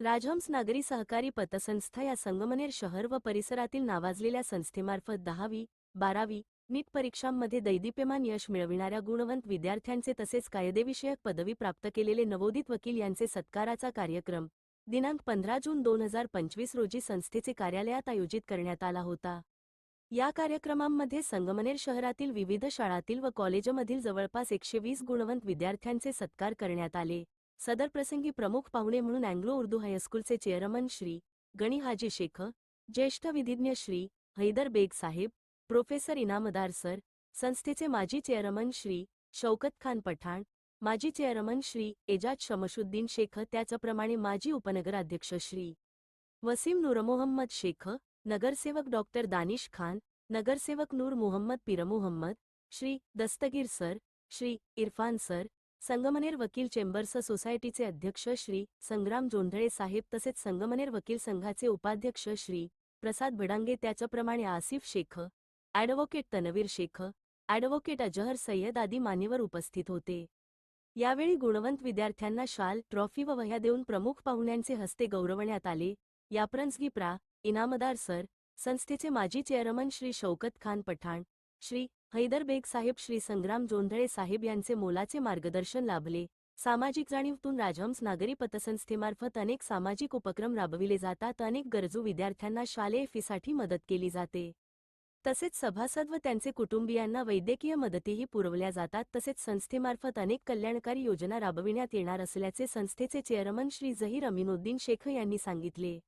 राजहंस नागरी सहकारी पतसंस्था या संगमनेर शहर व परिसरातील नावाजलेल्या संस्थेमार्फत 10वी, 12वी नीट परीक्षांमध्ये दैदिप्यमान यश मिळविणाऱ्या गुणवंत विद्यार्थ्यांचे तसेच कायदेविषयक पदवी प्राप्त केलेले नवोदित वकील यांचे सत्काराचा कार्यक्रम दिनांक 15 जून 2025 रोजी संस्थेचे कार्यालयात आयोजित करण्यात आला होता। या कार्यक्रमांमध्ये संगमनेर शहरातील विविध शाळातील व कॉलेजमधील जवळपास 120 गुणवंत विद्यार्थ्यांचे सत्कार करण्यात आले। सदर प्रसंगी प्रमुख पाहुणे म्हणून अँग्लो उर्दू हायस्कूलचे चेअरमन श्री गणी हाजी शेख, ज्येष्ठ विधिज्ञ श्री हैदर बेग साहेब, प्रोफेसर इनामदार सर, संस्थेचे माजी चेअरमन श्री शौकत खान पठाण, माजी चेअरमन श्री एजाज शमशुद्दीन शेख, त्याचप्रमाणे माजी उपनगराध्यक्ष श्री वसीम नूरमोहम्मद शेख, नगरसेवक डॉक्टर दानिश खान, नगरसेवक नूर मोहम्मद पीरमोहम्मद, श्री दस्तगीर सर, श्री इरफान सर, संगमनेर वकील चेंबर्स सोसायटीचे अध्यक्ष श्री संग्राम जोंधळे साहेब तसेच संगमनेर वकील संघाचे उपाध्यक्ष श्री प्रसाद भडांगे, त्याचप्रमाणे आसिफ शेख, ॲडव्होकेट तनवीर शेख, ॲडव्होकेट अजहर सय्यद आदी मान्यवर उपस्थित होते। यावेळी गुणवंत विद्यार्थ्यांना शाल, ट्रॉफी व वह्या देऊन प्रमुख पाहुण्यांचे हस्ते गौरवण्यात आले। याप्रसंगी प्रा. इनामदार सर, संस्थेचे माजी चेअरमन श्री शौकत खान पठाण, श्री हैदर बेग साहेब, श्री संग्राम जोंधळे साहेब यांचे मोलाचे मार्गदर्शन लाभले। सामाजिक जाणीवतून राजहंस नागरी पतसंस्थेमार्फत अनेक सामाजिक उपक्रम राबविले जातात। अनेक गरजू विद्यार्थ्यांना शालेय फीसाठी मदत केली जाते। तसेच सभासद व त्यांचे कुटुंबियांना वैद्यकीय मदतीही पुरवल्या जातात। तसेच संस्थेमार्फत अनेक कल्याणकारी योजना राबविण्यात येणार असल्याचे संस्थेचे चेअरमन श्री झहीर अमीनुद्दीन शेख यांनी सांगितले।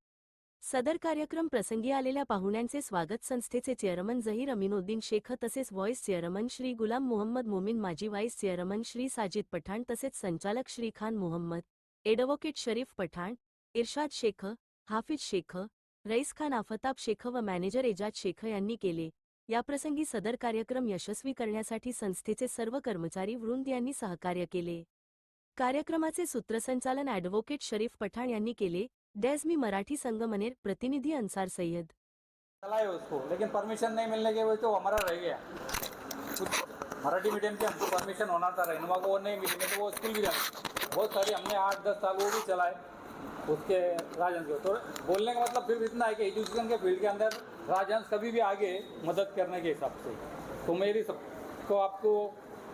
सदर कार्यक्रम प्रसंगी आलेल्या पाहुण्यांचे स्वागत संस्थेचे चेअरमन झहीर अमीनुद्दीन शेख तसेच व्हाईस चेअरमन श्री गुलाम मोहम्मद मोमीन, माजी व्हाईस चेअरमन श्री साजिद पठाण तसेच संचालक श्री खान मोहम्मद, ॲडव्होकेट शरीफ पठाण, इरशाद शेख, हाफिज शेख, रईस खान आफताब शेख व मॅनेजर एजाज शेख यांनी केले। याप्रसंगी सदर कार्यक्रम यशस्वी करण्यासाठी संस्थेचे सर्व कर्मचारी वृंद यांनी सहकार्य केले। कार्यक्रमाचे सूत्रसंचालन ॲडव्होकेट शरीफ पठाण यांनी केले। डेज़मी मराठी संगमनेर, प्रतिनिधि अंसार सैयद। चलाए उसको, लेकिन परमिशन नहीं मिलने के वजह तो हमारा रह गया। मराठी मीडियम की हमको परमिशन होना था, रहनुमा को वो नहीं मिली, नहीं तो वो स्कूल भी जाना। बहुत सारी हमने 8-10 साल वो भी चलाए उसके राजहंस को। तो बोलने का मतलब फिर इतना है कि एजुकेशन के फील्ड के अंदर राजहंस कभी भी आगे मदद करने के हिसाब से। तो मेरी सबको आपको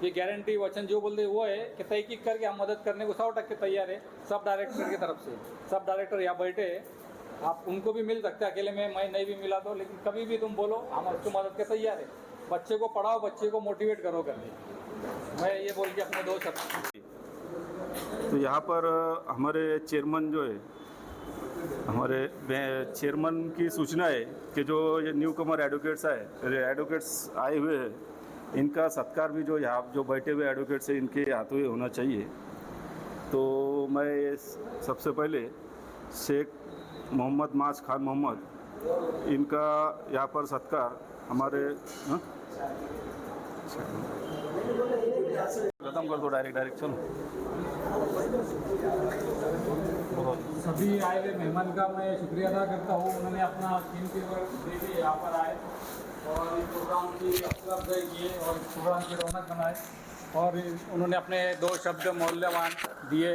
ये गारंटी वचन जो बोलते वो है कि तहकीक करके हम मदद करने को 100% तैयार है। सब डायरेक्टर की तरफ से, सब डायरेक्टर यहाँ बैठे हैं, आप उनको भी मिल सकते हैं अकेले में, मैं नहीं भी मिला तो, लेकिन कभी भी तुम बोलो हम उसको मदद के तैयार है। बच्चे को पढ़ाओ, बच्चे को मोटिवेट करो करके, मैं ये बोल के अपने 2 शब्द। तो यहाँ पर हमारे चेयरमैन जो है, हमारे चेयरमैन की सूचना है कि जो ये न्यू कमर एडवोकेट्स आए हुए हैं, इनका सत्कार भी जो यहाँ जो बैठे हुए एडवोकेट्स हैं इनके हाथों ही होना चाहिए। तो मैं सबसे पहले शेख मोहम्मद माज खान मोहम्मद, इनका यहाँ पर सत्कार हमारे खत्म कर दो, डायरेक्ट चलो। सभी आए हुए मेहमान का मैं शुक्रिया अदा करता हूँ, उन्होंने अपना कीमती वक्त दे के यहाँ पर आए और इस प्रोग्राम की अफसरअफजाई किए और इस प्रोग्राम की रौनक बनाए और उन्होंने अपने 2 शब्द मूल्यवान दिए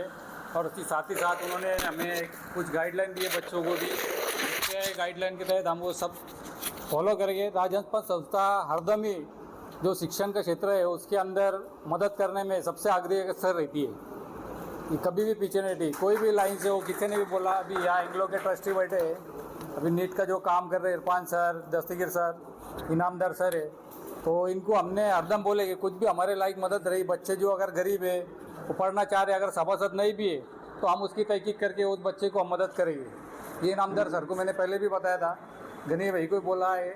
और उसके साथ ही साथ उन्होंने हमें कुछ गाइडलाइन दिए बच्चों को भी। इसके गाइडलाइन के तहत हम वो सब फॉलो करेंगे। राजहंस पत संस्था हरदम ही जो शिक्षण का क्षेत्र है उसके अंदर मदद करने में सबसे अग्रसर रहती है, ये कभी भी पीछे नहीं हटी। कोई भी लाइन से हो, किसी ने भी बोला, अभी यहाँ एंग्लो के ट्रस्टी बैठे हैं, अभी नीट का जो काम कर रहे हैं इरफान सर, दस्तगीर सर, इनामदार सर है, तो इनको हमने हरदम बोले कि कुछ भी हमारे लायक मदद रही, बच्चे जो अगर गरीब है वो पढ़ना चाह रहे, अगर सभासद नहीं भी है तो हम उसकी तहकीक करके उस बच्चे को हम मदद करेंगे। ये इनामदार सर को मैंने पहले भी बताया था, गनी भाई को भी बोला है,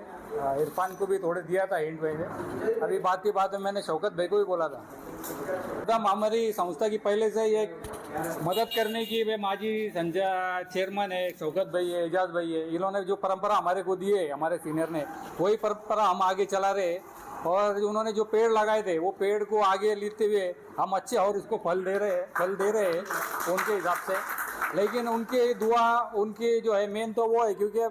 इरफान को भी थोड़े दिया था हिंट में। अभी बात की बात में मैंने शौकत भाई को भी बोला था। एकदम हमारी संस्था की पहले से ही एक मदद करने की, वे माजी संजय चेयरमैन है, शौकत भाई है, एजाज भाई है, इन्होंने जो परंपरा हमारे को दी है, हमारे सीनियर ने, वही परंपरा हम आगे चला रहे। और उन्होंने जो पेड़ लगाए थे वो पेड़ को आगे लेते हुए हम अच्छे और इसको फल दे रहे हैं उनके हिसाब से। लेकिन उनकी दुआ, उनकी जो है मेन तो वो है, क्योंकि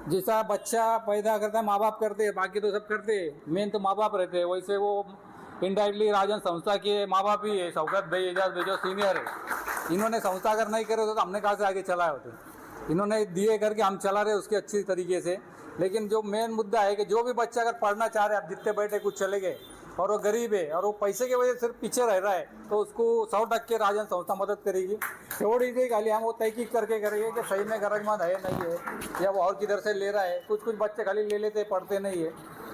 जैसा बच्चा पैदा करता है माँ बाप करते हैं, बाकी तो सब करते हैं, मेन तो माँ बाप रहते हैं। वैसे वो इनडायरेक्टली राजन संस्था के माँ बाप ही है, शौकत भाई एजाज भाई जो सीनियर है, इन्होंने संस्था अगर नहीं करे तो हमने कहाँ से आगे चलाए होते। इन्होंने दिए करके हम चला रहे उसके अच्छी तरीके से। लेकिन जो मेन मुद्दा है कि जो भी बच्चा अगर पढ़ना चाह रहे, आप जितने बैठे कुछ चले गए और वो गरीब है और वो पैसे की वजह से सिर्फ पीछे रह रहा है, तो उसको 100% राजन संस्था मदद करेगी। थोड़ी सी खाली हम वो तहकीक करके करेंगे कि सही में गरजमंद है नहीं है, या वो और किधर से ले रहा है। कुछ बच्चे खाली ले लेते पढ़ते नहीं है,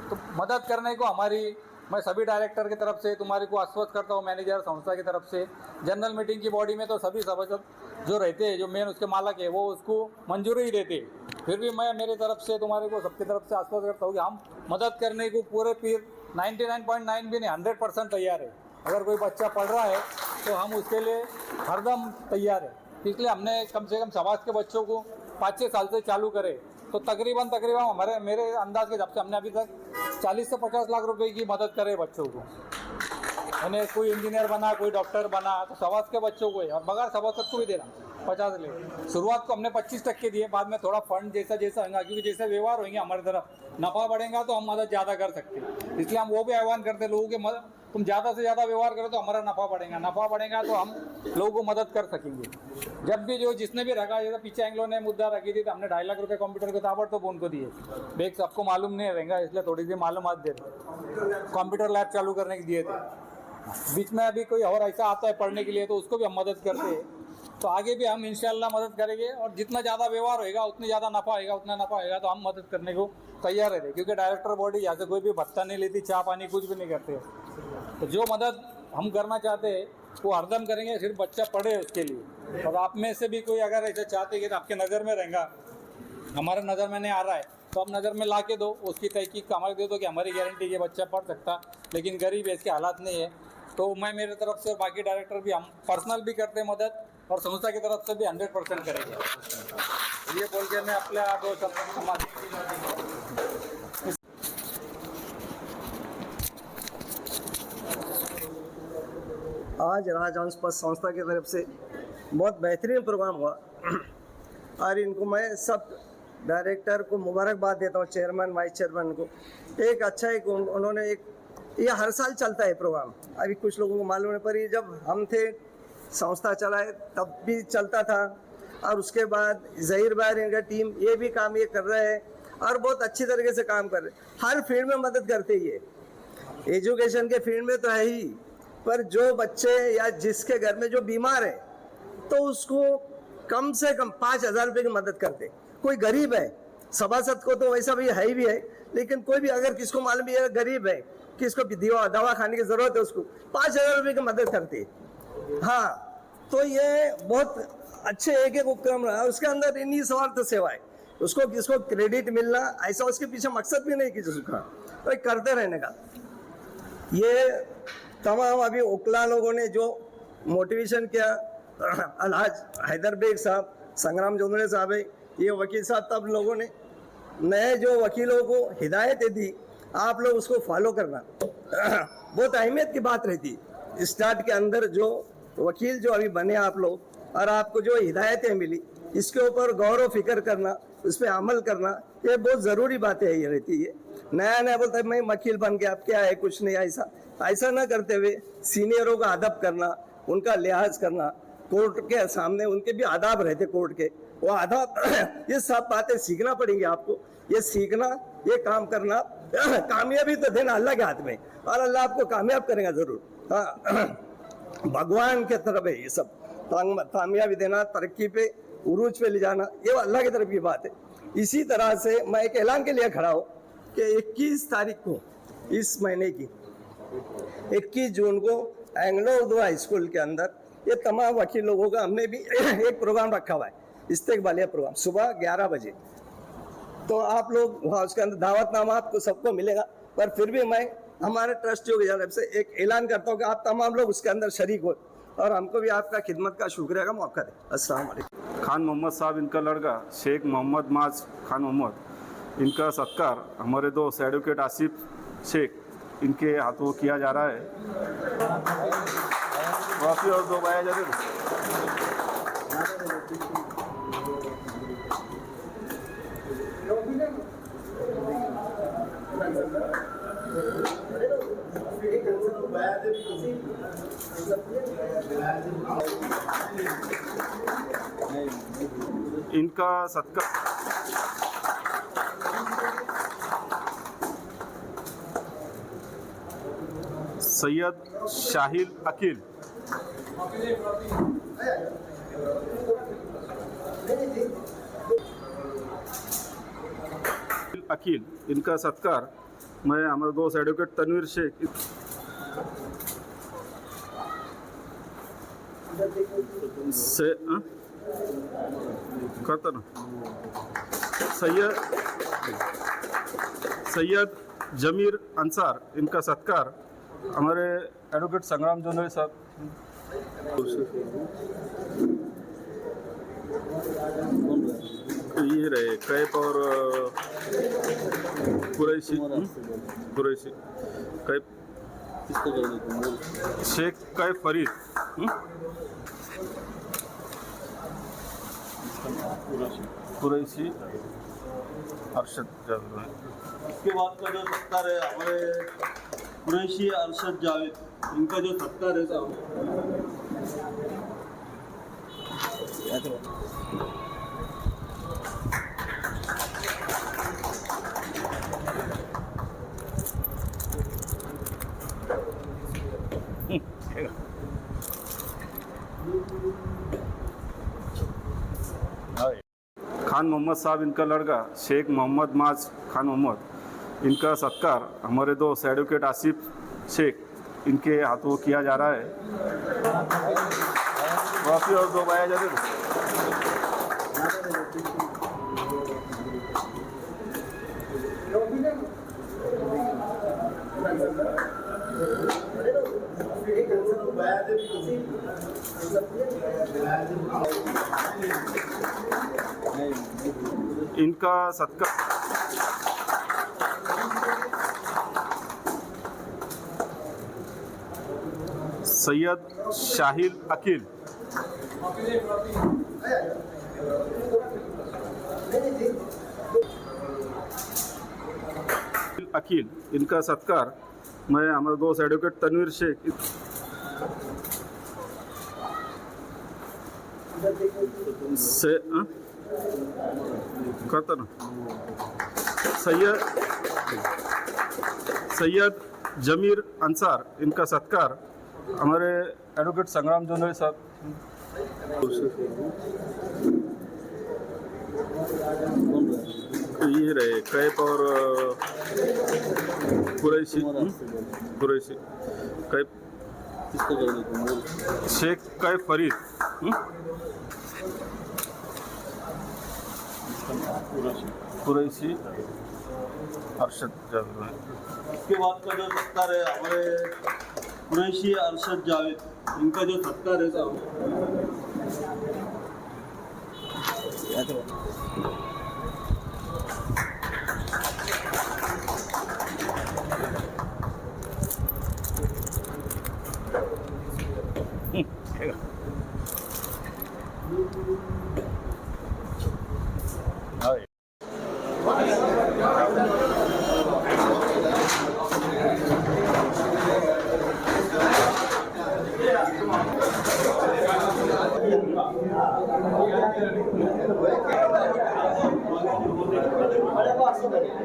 तो मदद करने को हमारी, मैं सभी डायरेक्टर की तरफ से तुम्हारे को आश्वस्त करता हूँ, मैनेजर संस्था की तरफ से। जनरल मीटिंग की बॉडी में तो सभी सभासद जो रहते हैं, जो मेन उसके मालक है, वो उसको मंजूरी ही देते। फिर भी मैं मेरी तरफ से तुम्हारे को सबकी तरफ से आश्वस्त करता हूँ कि हम मदद करने को पूरे 99.9 भी नहीं 100% तैयार है। अगर कोई बच्चा पढ़ रहा है तो हम उसके लिए हरदम तैयार है। इसलिए हमने कम से कम समाज के बच्चों को 5-6 साल से चालू करे, तो तकरीबन मेरे अंदाज के हिसाब से हमने अभी तक 40 से 50 लाख रुपए की मदद करे बच्चों को। उन्हें कोई इंजीनियर बना, कोई डॉक्टर बना, तो समाज के बच्चों को ही और बगैर सभासद को भी देना 50 ले। शुरुआत को हमने 25% दिए, बाद में थोड़ा फंड जैसा होगा, क्योंकि जैसे व्यवहार होंगे हमारी तरफ नफ़ा बढ़ेगा तो हम मदद ज़्यादा कर सकते हैं। इसलिए हम वो भी आह्वान करते हैं लोगों के मदद, तुम ज़्यादा से ज़्यादा व्यवहार करो तो हमारा नफ़ा बढ़ेगा तो हम लोगों को मदद कर सकेंगे। जब भी जो जिसने भी रखा, जैसे पीछे एंग्लो ने मुद्दा रखी थी तो हमने 2.5 लाख रुपये कंप्यूटर के ताबड़तोड़ उनको दिए। बेग सबको मालूम नहीं रहेगा, इसलिए थोड़ी सी मालूमात दे रहे। कंप्यूटर लैब चालू करने के दिए थे। बीच में अभी कोई और ऐसा आता है पढ़ने के लिए तो उसको भी हम मदद करते हैं। तो आगे भी हम इंशाल्लाह मदद करेंगे, और जितना ज़्यादा व्यवहार होएगा उतनी ज़्यादा नफ़ा होएगा तो हम मदद करने को तैयार रहते, क्योंकि डायरेक्टर बॉडी यहाँ से कोई भी भत्ता नहीं लेती, चाय पानी कुछ भी नहीं करते। तो जो मदद हम करना चाहते हैं वो हरदम करेंगे, सिर्फ बच्चा पढ़े उसके लिए। और आप में से भी कोई अगर ऐसा चाहते कि आपके नज़र में रहेगा, हमारे नज़र में नहीं आ रहा है, तो आप नज़र में ला के दो, उसकी तहकीक हमारे दे दो कि हमारी गारंटी ये बच्चा पढ़ सकता, लेकिन गरीब है, इसके हालात नहीं है। तो मैं मेरे तरफ से बाकी डायरेक्टर भी हम पर्सनल भी करते हैं मदद, और संस्था की तरफ से भी 100% करेंगे। ये बोल के मैं अपने दो शब्द समाज आज राजहंस पथ संस्था की तरफ से बहुत बेहतरीन प्रोग्राम हुआ, और इनको मैं सब डायरेक्टर को मुबारकबाद देता हूँ, चेयरमैन वाइस चेयरमैन को। एक अच्छा एक उन्होंने एक, ये हर साल चलता है प्रोग्राम, अभी कुछ लोगों को मालूम है, पर ये जब हम थे संस्था चलाए तब भी चलता था, और उसके बाद ज़हीर भाई इनका टीम ये भी काम ये कर रहे हैं, और बहुत अच्छी तरीके से काम कर रहे हैं। हर फील्ड में मदद करते ही है, एजुकेशन के फील्ड में तो है ही, पर जो बच्चे या जिसके घर में जो बीमार है तो उसको कम से कम 5,000 रुपये की मदद करते। कोई गरीब है, सभासद को तो वैसा भी है, लेकिन कोई भी अगर किसको मालूम है गरीब है, किसको दवा खाने की जरूरत है, उसको 5,000 रुपये की मदद करते। हाँ, तो ये बहुत अच्छे एक उपक्रम रहा, उसके अंदर निस्वार्थ सेवा है, उसको किसको क्रेडिट मिलना ऐसा उसके पीछे मकसद भी नहीं किसी का, तो करते रहने का। ये तमाम अभी ओकला लोगों ने जो मोटिवेशन किया, अलहाज हैदर बेग साहब, संग्राम जोंधळे साहब है, ये वकील साहब, तब लोगों ने नए जो वकीलों को हिदायतें दी, आप लोग उसको फॉलो करना बहुत अहमियत की बात रहती। स्टार्ट के अंदर जो वकील जो अभी बने आप लोग, और आपको जो हिदायतें मिली, इसके ऊपर गौर व फिक्र करना, उस पर अमल करना, ये बहुत ज़रूरी बातें ये रहती है। नया बोलता है मैं वकील बन गया, अब क्या है, कुछ नहीं, ऐसा ना करते हुए सीनियरों का अदब करना, उनका लिहाज करना, कोर्ट के सामने उनके भी आदाब रहते, कोर्ट के वो आदाब ये सब बातें सीखना पड़ेंगी आपको। ये सीखना, ये काम करना, कामयाबी तो देना अल्लाह के हाथ में, और अल्लाह आपको कामयाब करेगा ज़रूर। भगवान के तरफ है ये सब, कामयाबी देना, तरक्की पे, उरूज पे ले जाना, ये अल्लाह की तरफ की बात है। इसी तरह से मैं एक ऐलान के लिए खड़ा हूँ कि 21 तारीख को इस महीने की 21 जून को एंग्लो उर्दू हाई स्कूल के अंदर ये तमाम वकील लोगों का हमने भी एक प्रोग्राम रखा हुआ है, इस्तेकबालिया प्रोग्राम, सुबह 11 बजे। तो आप लोग वहाँ उसके अंदर दावतनामा आपको सबको मिलेगा, पर फिर भी मैं हमारे ट्रस्टियों की जानब से एक ऐलान करता हूँ कि आप तमाम लोग उसके अंदर शरीक हो, और हमको भी आपका खिदमत का शुक्रिया का मौका दें। अस्सलाम वालेकुम। खान मोहम्मद साहब, इनका लड़का शेख मोहम्मद माज खान मोहम्मद, इनका सत्कार हमारे दोस्त एडवोकेट आसिफ शेख इनके हाथों किया जा रहा है। वापी और दो बाया जाते इनका सत्कार सैयद शाहिल अकील, इनका सत्कार मैं हमारे दोस्त एडवोकेट तनवीर शेख से करता ना सैयद जमीर अंसार, इनका सत्कार हमारे एडवोकेट संग्राम जोंधळे साहब ये रहे कैफ और कुरैशी कैफ शेख कैफ फरीद कुरैशी अरशद जावेद। इसके बाद का जो सत्कार है हमारे कुरैशी अरशद जावेद, इनका जो सत्कार है साहब खान मोहम्मद साहब, इनका लड़का शेख मोहम्मद माज खान मोहम्मद, इनका सत्कार हमारे दोस्त एडवोकेट आसिफ शेख, इनके हाथों किया जा रहा है। वापी और दो बाया जाते इनका सत्कार सैयद शाहिल अकील, इनका सत्कार मैं हमारे दोस्त एडवोकेट तनवीर शेख से करता ना सैयद जमीर अंसार, इनका सत्कार हमारे एडवोकेट संग्राम जोंधळे साहब ये रहे कैफ और कुरैशी कैफ शेख कैफ फरीद कुरैशी अरशद जावेद। इसके बाद का जो सत्कार है हमारे कुरैशी अरशद जावेद, इनका जो सत्कार है साहब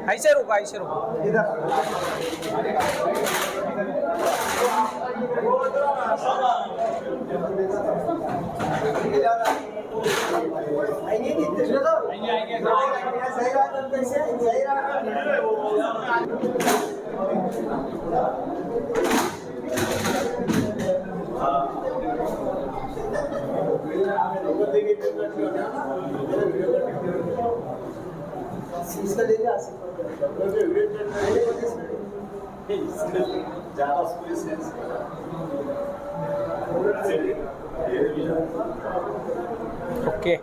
ऐसे रुको ओके Okay.